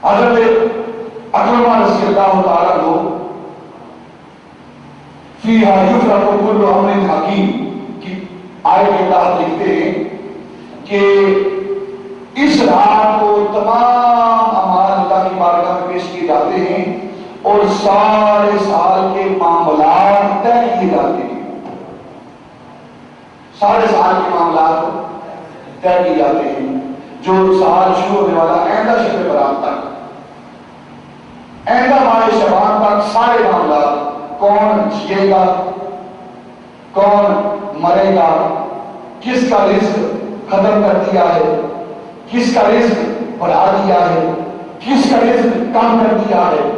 حضرت اکرمہ رضی اللہ تعالیٰ عنہ فیہا یفرق کل امر حکیم کی آیت کے تحت لکھتے ہیں کہ اس رات کو تمام اعمال اللہ کی بارگاہ میں پیش کیے جاتے ہیں اور سارے سال کے معاملات طے کیے جاتے ہیں. سارے سال کے معاملات طے کیے جاتے ہیں. جو سال شروع ہونے والا آئندہ شب برات تک، آئندہ ماہ شعبان تک سارے معاملات، کون جیے گا، کون مرے گا، کس کا رزق ختم کر دیا ہے، کس کا رزق بڑھا دیا ہے، کس کا رزق کم کر دیا ہے.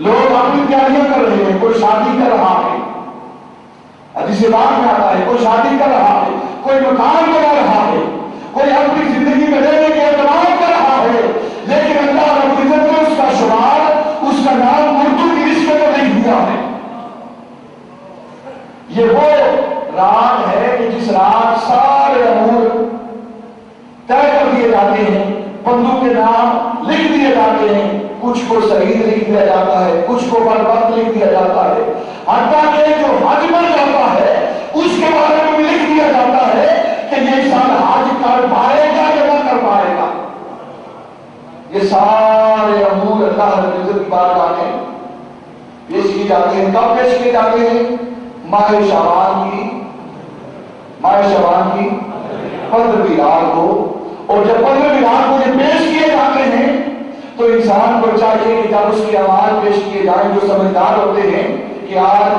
لوگ اپنی تیاریاں کر رہے ہیں. کوئی شادی کر رہا ہے، حدیث پاک میں آتا ہے کوئی شادی کر رہا ہے، کوئی مکان بنا رہا ہے، کوئی اپنی زندگی میں رہنے کے اہتمام کر رہا ہے، لیکن اللہ رب العزت نے اس کا شمار، اس کا نام اردو کی لسٹ میں نہیں دیا ہے. یہ وہ رات ہے کہ جس رات سارے امور طے کر دیے جاتے ہیں، بندوں کے نام لکھ دیے جاتے ہیں. کچھ کو شہید لکھ دیا جاتا ہے، کچھ کو برباد لکھ دیا جاتا ہے، حتیٰ کہ جو حج پر جاتا ہے اس کے بارے میں بھی لکھ دیا جاتا ہے کہ یہ انسان حج کر پائے گا یا نہ کر پائے گا. یہ سارے امور اللہ رب العزت کی بارگاہ میں پیش کیے جاتے ہیں. کب پیش کیے جاتے ہیں؟ ماہ شعبان کی 15ویں رات کو. اور جب 15ویں رات کو یہ پیش کیے جاتے ہیں تو انسان کو چاہیے کہ جب اس کے اعمال پیش کیے جائیں، جو سمجھدار ہوتے ہیں کہ آج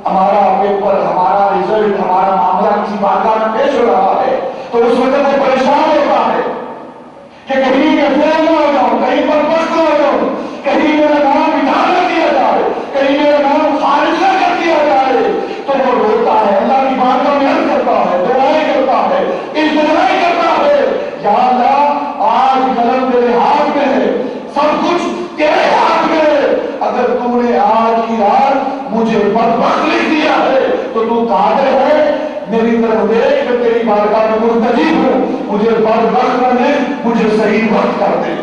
ہمارا پیپر، ہمارا رزلٹ، ہمارا معاملہ کسی بارگاہ میں پیش ہو رہا ہے، تو اس وقت وہ پریشان ہوتا ہے کہ کہیں میں فیل نہ ہو جاؤں، کہیں پر پست نہ ہو جاؤں، کہیں میرا نام مٹا نہ دیا جائے، کہیں میرا نام خارج نہ کر دیا جائے. تو وہ روتا ہے، اللہ کی بارگاہ میں عرض کرتا ہے، دعائیں کرتا ہے، التجائیں کرتا ہے، یا اللہ آج قلم تیرے ہاتھ میں ہے، سب کچھ تیرے ہاتھ میں ہے. اگر تو نے آج کی رات مجھے بدبخت لکھ دیا ہے تو تو قادر ہے میری طرف دیکھ، میں تیری بارگاہ میں مرتجی ہوں، مجھے بدبخت نہ لکھ، مجھے صحیح وقت کر دے.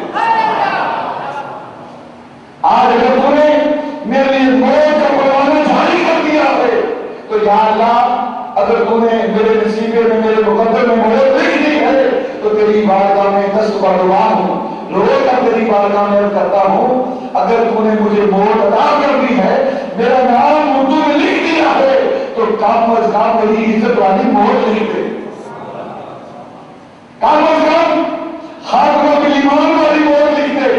آج اگر تو نے میرے لیے موت کا پروانہ جاری کر دیا ہے تو یا اللہ اگر تو نے میرے نصیبے میں، میرے مقدر میں موت لکھ دی ہے تو تیری بارگاہ میں دست بردوا ہوں، رو کر تیری بارگاہ میں کرتا ہوں. اگر تو نے مجھے موت عطا کر دی ہے، میرا نام اردو میں لکھ دیا ہے، تو کم از کم میری عزت والی موت لکھ دے، کم از کم خاتمہ بالایمان والی موت لکھ دے.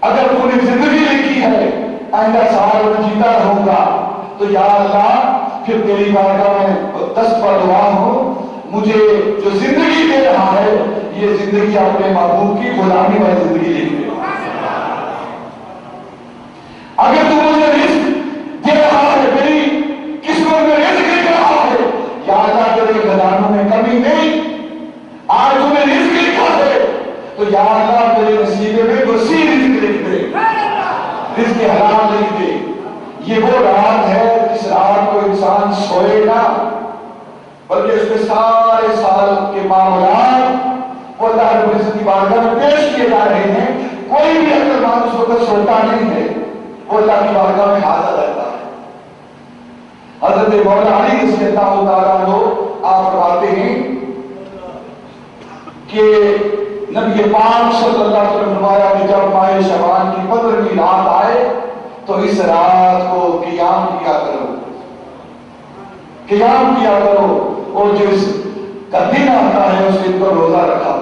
اگر تو نے زندگی لکھی ہے آئندہ سال میں جیتا رہوں گا تو یا اللہ پھر تیری بارگاہ میں دست پر دعا ہوں، مجھے جو زندگی دے رہا ہے یہ زندگی اپنے محبوب کی غلامی والی زندگی لکھ دے. اگر تو مجھے رزق دے رہا ہے، میری قسمت میں رزق لکھ رہا ہے، یا اللہ تیرے خزانوں میں کمی نہیں، آج تو نے رزق لکھا ہے تو یا اللہ میرے نصیبے میں وسیع رزق لکھ دے، رزق حلال لکھ دے. یہ وہ رات ہے جس رات کو انسان سوئے نہ، بلکہ اس میں سارے سال کے معاملات وہ اللہ رب العزت کی بارگاہ میں پیش کیے جا رہے ہیں. کوئی بھی عقلمند اس وقت سوتا نہیں ہے، وہ اللہ کی بارگاہ میں حاضر رہتا ہے. حضرت مولا علی رضی اللہ تعالیٰ عنہ آپ فرماتے ہیں کہ نبی پاک صلی اللہ علیہ وسلم فرمایا کہ جب ماہ شعبان کی 15ویں رات آئے تو اس رات کو قیام کیا کرو، قیام کیا کرو، اور جو اس کا دن آتا ہے اس دن کو روزہ رکھا.